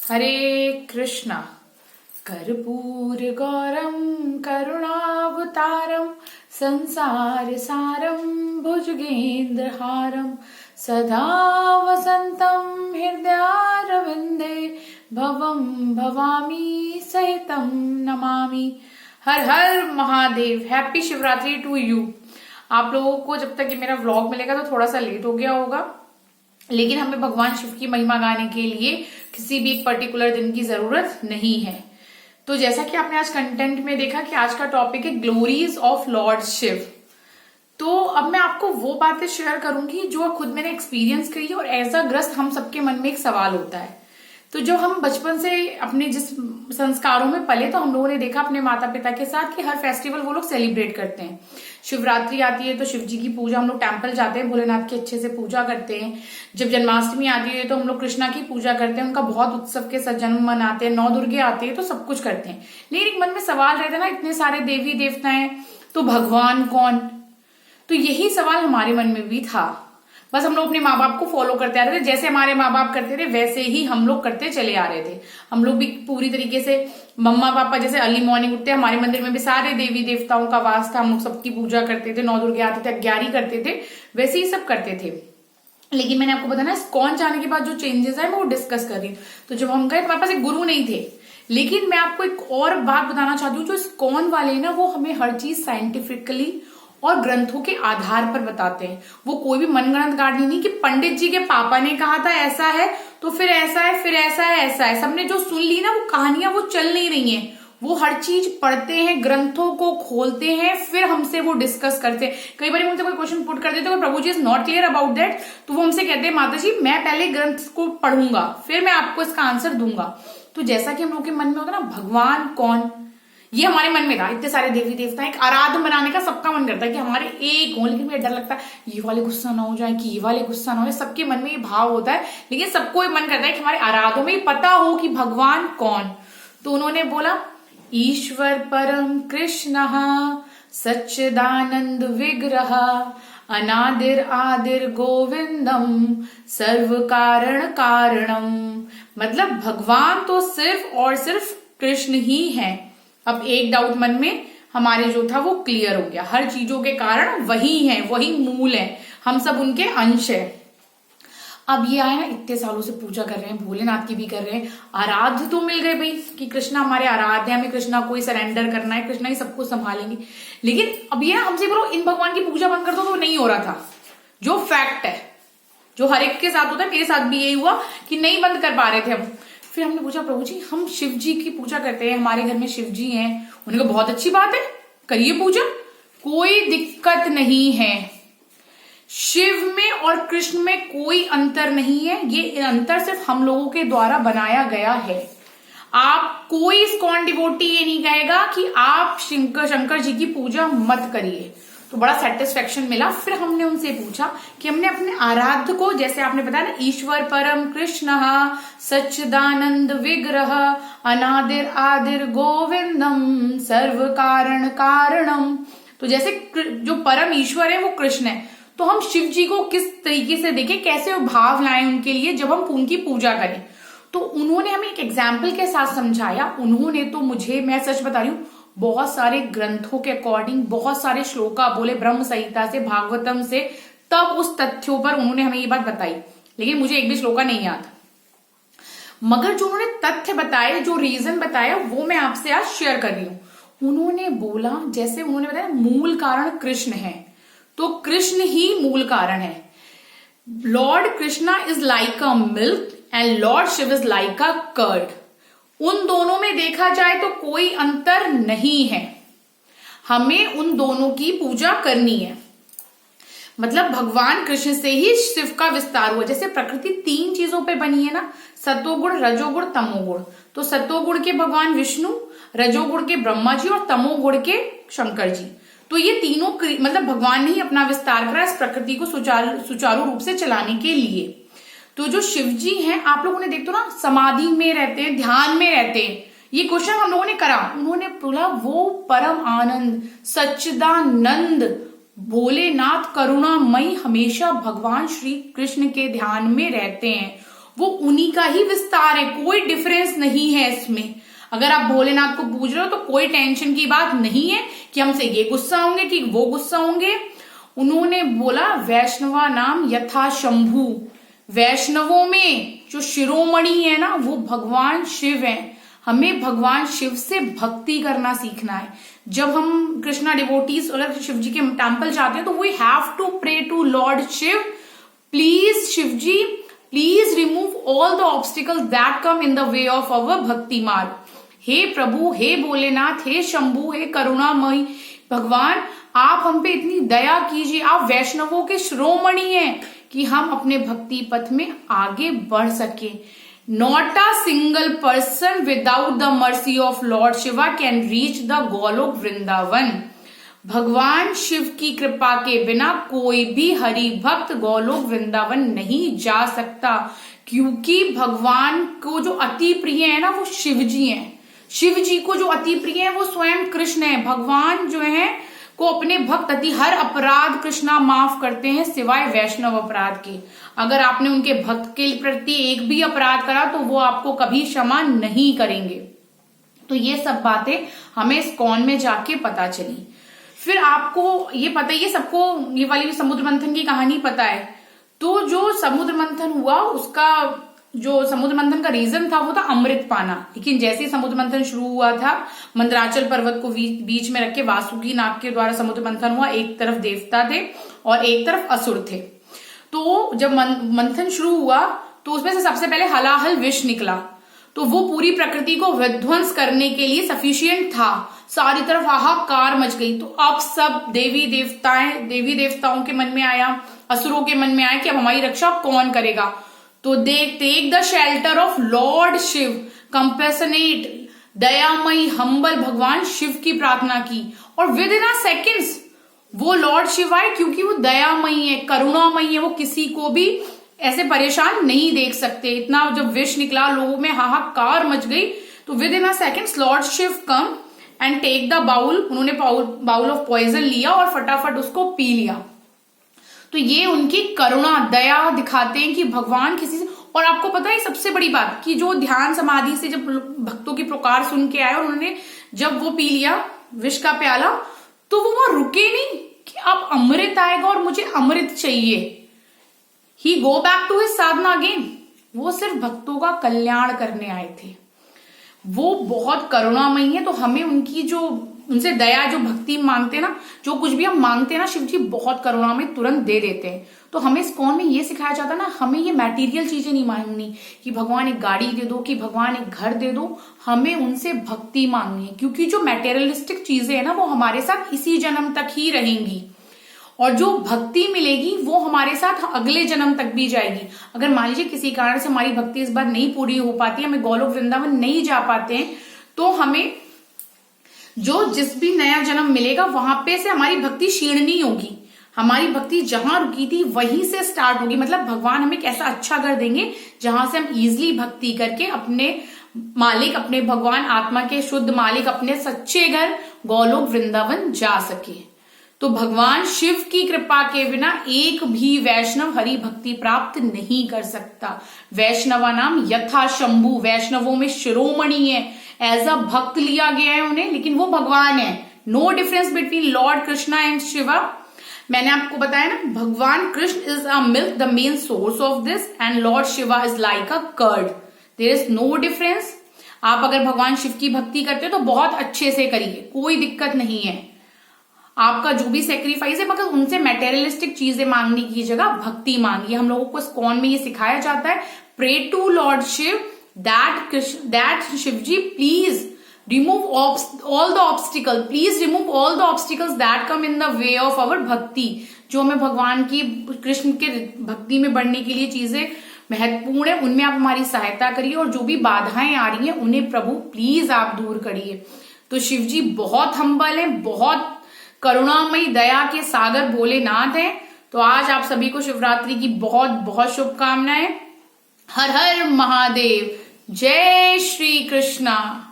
हरे कृष्णा। कर्पूर गौरम करुणावतारम संसार सारम भुजगेंद्र हारम सदा वसंतम हृदयारविंदे भवम भवामी सहितम नमामि। Har Har Mahadev. Happy Shivratri to you. आप लोगों को जब तक ये मेरा व्लॉग मिलेगा तो थोड़ा सा लेट हो गया होगा, लेकिन हमें भगवान शिव की महिमा गाने के लिए किसी भी एक पर्टिकुलर दिन की जरूरत नहीं है। तो जैसा कि आपने आज कंटेंट में देखा कि आज का टॉपिक है ग्लोरीज ऑफ लॉर्ड शिव। तो अब मैं आपको वो बातें शेयर करूंगी जो खुद मैंने एक्सपीरियंस करी है, और एज अ ग्रस्त हम सबके मन में एक सवाल होता है। तो जब हम बचपन से अपने जिस संस्कारों में पले, तो हम लोगों ने देखा अपने माता पिता के साथ कि हर फेस्टिवल वो लोग सेलिब्रेट करते हैं। शिवरात्रि आती है तो शिव जी की पूजा, हम लोग टेम्पल जाते हैं, भोलेनाथ की अच्छे से पूजा करते हैं। जब जन्माष्टमी आती है तो हम लोग कृष्णा की पूजा करते हैं, उनका बहुत उत्सव के साथ जन्म मनाते हैं। 9 दुर्गे आते हैं तो सब कुछ करते हैं। लेकिन एक मन में सवाल रहता है ना, इतने सारे देवी देवता हैं तो भगवान कौन? तो यही सवाल हमारे मन में भी था। बस हम लोग अपने माँ बाप को फॉलो करते आ रहे थे, जैसे हमारे माँ बाप करते थे वैसे ही हम लोग करते चले आ रहे थे। हम लोग भी पूरी तरीके से मम्मा पापा जैसे अर्ली मॉर्निंग उठते, हमारे मंदिर में भी सारे देवी देवताओं का वास था, हम लोग सबकी पूजा करते थे। 9 दुर्गे आते थे, 11 करते थे, वैसे ही सब करते थे। लेकिन मैंने आपको बताया ना, इस्कॉन जाने के बाद जो चेंजेस है मैं वो डिस्कस कर रही हूँ। तो जब हम गए हमारे पास एक गुरु नहीं थे, लेकिन मैं आपको एक और बात बताना चाहती हूँ। जो इस्कॉन वाले ना, वो हमें हर चीज साइंटिफिकली और ग्रंथों के आधार पर बताते हैं। वो कोई भी मनगढ़ंत कहानी नहीं कि पंडित जी के पापा ने कहा था ऐसा है तो फिर ऐसा है, फिर ऐसा है, ऐसा है। सबने जो सुन ली ना, वो कहानियां वो चल नहीं रही हैं। वो हर चीज पढ़ते हैं, ग्रंथों को खोलते हैं, फिर हमसे वो डिस्कस करते हैं। कई बार मुझसे कोई क्वेश्चन पुट कर देते हैं, Prabhu ji is not clear about that, तो वो हमसे कहते हैं माता जी मैं पहले ग्रंथ को पढ़ूंगा फिर मैं आपको इसका आंसर दूंगा। तो जैसा कि हम लोग के मन में होता है ना, भगवान कौन, ये हमारे मन में था। इतने सारे देवी देवता, एक आराधन बनाने का सबका मन करता है कि हमारे एक हो, लेकिन मुझे डर लगता है ये वाले गुस्सा ना हो जाए कि ये वाले गुस्सा ना हो जाए। सबके मन में ये भाव होता है, लेकिन सबको मन करता है कि हमारे आराधों में पता हो कि भगवान कौन। तो उन्होंने बोला ईश्वर परम कृष्ण सच्चिदानंद विग्रह अनादिर आदिर गोविंदम सर्व कारण कारणम। मतलब भगवान तो सिर्फ और सिर्फ कृष्ण ही है। अब एक डाउट मन में हमारे जो था वो क्लियर हो गया। हर चीजों के कारण वही है, वही मूल है, हम सब उनके अंश है। अब ये आया ना, इतने सालों से पूजा कर रहे हैं, भोलेनाथ की भी कर रहे हैं, आराध्य तो मिल गए भाई कि कृष्णा हमारे आराध्य है, हमें कृष्णा को ही सरेंडर करना है, कृष्णा ही सब कुछ संभालेंगे। लेकिन अब ये ना हमसे बोलो इन भगवान की पूजा बंद कर दो, तो नहीं हो रहा था। जो फैक्ट है, जो हर एक के साथ होता है, मेरे साथ भी यही हुआ कि नहीं बंद कर पा रहे थे हम। फिर हमने पूछा प्रभु जी हम शिव जी की पूजा करते हैं, हमारे घर में शिव जी हैं। उन्होंने कहा बहुत अच्छी बात है, करिए पूजा, कोई दिक्कत नहीं है। शिव में और कृष्ण में कोई अंतर नहीं है, ये अंतर सिर्फ हम लोगों के द्वारा बनाया गया है। आप कोई इस्कॉन डिवोटी ये नहीं कहेगा कि आप शंकर जी की पूजा मत करिए। तो बड़ा सेटिस्फेक्शन मिला। फिर हमने उनसे पूछा कि हमने अपने आराध्य को, जैसे आपने बताया ना, ईश्वर परम कृष्ण सच्चिदानंद विग्रह अनादिर आदिर गोविंदम सर्व कारण कारणम। तो जैसे जो परम ईश्वर है वो कृष्ण है, तो हम शिव जी को किस तरीके से देखें, कैसे भाव लाएं उनके लिए जब हम उनकी पूजा करें। तो उन्होंने हमें एक एग्जाम्पल के साथ समझाया। उन्होंने तो मुझे, मैं सच बता रही हूँ, बहुत सारे ग्रंथों के अकॉर्डिंग बहुत सारे श्लोका बोले, ब्रह्म संहिता से, भागवतम से, तब उस तथ्यों पर उन्होंने हमें ये बात बताई। लेकिन मुझे एक भी श्लोका नहीं याद, मगर जो उन्होंने तथ्य बताए, जो रीजन बताया, वो मैं आपसे आज शेयर कर रही हूं। उन्होंने बोला, जैसे उन्होंने बताया मूल कारण कृष्ण है, तो कृष्ण ही मूल कारण है। Lord Krishna is like a milk and lord Shiv is like a curd. उन दोनों में देखा जाए तो कोई अंतर नहीं है, हमें उन दोनों की पूजा करनी है। मतलब भगवान कृष्ण से ही शिव का विस्तार हुआ। जैसे प्रकृति 3 चीजों पे बनी है ना, सतोगुण, रजोगुण, तमोगुण। तो सतोगुण के भगवान विष्णु, रजोगुण के ब्रह्मा जी और तमोगुण के शंकर जी। तो ये तीनों मतलब भगवान ने ही अपना विस्तार करा इस प्रकृति को सुचारू रूप से चलाने के लिए। तो जो शिव जी हैं, आप लोगों ने देखते हो ना, समाधि में रहते हैं, ध्यान में रहते हैं। ये क्वेश्चन हम लोगों ने करा, उन्होंने बोला वो परम आनंद सच्चिदानंद भोलेनाथ करुणामयी हमेशा भगवान श्री कृष्ण के ध्यान में रहते हैं। वो उन्हीं का ही विस्तार है, कोई डिफरेंस नहीं है इसमें। अगर आप भोलेनाथ को पूज रहे हो तो कोई टेंशन की बात नहीं है कि हमसे ये गुस्सा होंगे कि वो गुस्सा होंगे। उन्होंने बोला वैष्णवा नाम यथा शंभु, वैष्णवों में जो शिरोमणि है ना वो भगवान शिव है। हमें भगवान शिव से भक्ति करना सीखना है। जब हम कृष्णा डिवोटीज अगर शिव जी के टेम्पल जाते हैं तो we have to pray to lord Shiv, please Shiv ji please remove all the obstacles that come in the way of our bhakti marg. हे प्रभु, हे भोलेनाथ, हे शंभु, हे करुणामयी भगवान, आप हम पे इतनी दया कीजिए। आप वैष्णवों के शिरोमणि हैं कि हम अपने भक्ति पथ में आगे बढ़ सके। Not a single person without the mercy of Lord Shiva can reach the Golok Vrindavan. भगवान शिव की कृपा के बिना कोई भी हरि भक्त गोलोक वृंदावन नहीं जा सकता, क्योंकि भगवान को जो अति प्रिय है ना वो शिव जी हैं। शिव जी को जो अति प्रिय है वो स्वयं कृष्ण है। भगवान जो है को अपने भक्त अति हर अपराध कृष्णा माफ करते हैं सिवाय वैष्णव अपराध के। अगर आपने उनके भक्त के प्रति एक भी अपराध करा तो वो आपको कभी क्षमा नहीं करेंगे। तो ये सब बातें हमें इस्कॉन में जाके पता चली। फिर आपको ये पता है, ये सबको ये वाली समुद्र मंथन की कहानी पता है। तो जो समुद्र मंथन हुआ उसका जो समुद्र मंथन का रीजन था वो था अमृत पाना। लेकिन जैसे ही समुद्र मंथन शुरू हुआ था, मंदराचल पर्वत को बीच में रख के वासुकी नाग के द्वारा समुद्र मंथन हुआ। एक तरफ देवता थे और एक तरफ असुर थे। तो जब मंथन शुरू हुआ तो उसमें से सबसे पहले हलाहल विष निकला। तो वो पूरी प्रकृति को विध्वंस करने के लिए सफिशियंट था। सारी तरफ हाहाकार मच गई। तो अब सब देवी देवताओं के मन में आया, असुरों के मन में आया कि अब हमारी रक्षा कौन करेगा। तो they take the shelter of lord Shiva, compassionate दयामयी हम्बल भगवान शिव की प्रार्थना की और विद इन अ सेकेंड्स वो लॉर्ड शिव आए, क्योंकि वो दयामयी है, करुणामयी है। वो किसी को भी ऐसे परेशान नहीं देख सकते। इतना जब विष निकला लोगों में हाहाकार मच गई। तो within a seconds lord Shiv come and take the bowl. उन्होंने बाउल ऑफ पॉइजन लिया और फटाफट उसको पी लिया। तो ये उनकी करुणा दया दिखाते हैं कि भगवान किसी से। और आपको पता है सबसे बड़ी बात कि जो ध्यान समाधि से जब भक्तों की पुकार सुन के आए और उन्होंने जब वो पी लिया विष का प्याला, तो वो वहां रुके नहीं कि अब अमृत आएगा और मुझे अमृत चाहिए। He go back to his sadhana again. वो सिर्फ भक्तों का कल्याण करने आए थे। वो बहुत करुणामयी है। तो हमें उनकी जो उनसे दया, जो भक्ति मांगते ना, जो कुछ भी हम मांगते हैं ना, शिव जी बहुत करुणामय तुरंत दे देते हैं। तो हमें इस्कॉन में ये सिखाया जाता है ना, हमें ये मटेरियल चीजें नहीं मांगनी कि भगवान एक गाड़ी दे दो, कि भगवान एक घर दे दो। हमें उनसे भक्ति मांगनी है, क्योंकि जो मटेरियलिस्टिक चीजें है ना वो हमारे साथ इसी जन्म तक ही रहेंगी और जो भक्ति मिलेगी वो हमारे साथ अगले जन्म तक भी जाएगी। अगर मान लीजिए किसी कारण से हमारी भक्ति इस बार नहीं पूरी हो पाती, हमें गोलोक वृंदावन नहीं जा पाते हैं, तो हमें जो जिस भी नया जन्म मिलेगा वहां पे से हमारी भक्ति क्षीण नहीं होगी। हमारी भक्ति जहां रुकी थी वहीं से स्टार्ट होगी। मतलब भगवान हमें एक ऐसा अच्छा घर देंगे जहां से हम इजिली भक्ति करके अपने मालिक, अपने भगवान आत्मा के शुद्ध मालिक, अपने सच्चे घर गोलोक वृंदावन जा सके। तो भगवान शिव की कृपा के बिना एक भी वैष्णव हरि भक्ति प्राप्त नहीं कर सकता। वैष्णवा नाम यथा शंभु, वैष्णवों में शिरोमणि है, एज अ भक्त लिया गया है उन्हें, लेकिन वो भगवान है। No difference between lord Krishna and Shiva. मैंने आपको बताया ना, भगवान Krishna is a milk, the main source of this, and lord Shiva is like a curd. There is no difference. आप अगर भगवान शिव की भक्ति करते हो तो बहुत अच्छे से करिए, कोई दिक्कत नहीं है। आपका जो भी सेक्रीफाइस है, मगर उनसे मटेरियलिस्टिक चीजें मांगने की जगह भक्ति मांगिए। हम लोगों को इस्कॉन में ये सिखाया जाता है, pray to lord Shiv that Shivji please remove all the obstacle, please remove all the obstacles that come in the way of our भक्ति। जो हमें भगवान की, कृष्ण के भक्ति में बढ़ने के लिए चीजें महत्वपूर्ण है, उनमें आप हमारी सहायता करिए और जो भी बाधाएं आ रही हैं उन्हें प्रभु प्लीज आप दूर करिए। तो शिव जी बहुत हम्बल है, बहुत करुणामयी दया के सागर भोलेनाथ हैं। तो आज आप सभी को शिवरात्रि की बहुत बहुत शुभकामनाएं। हर हर महादेव, जय श्री कृष्णा।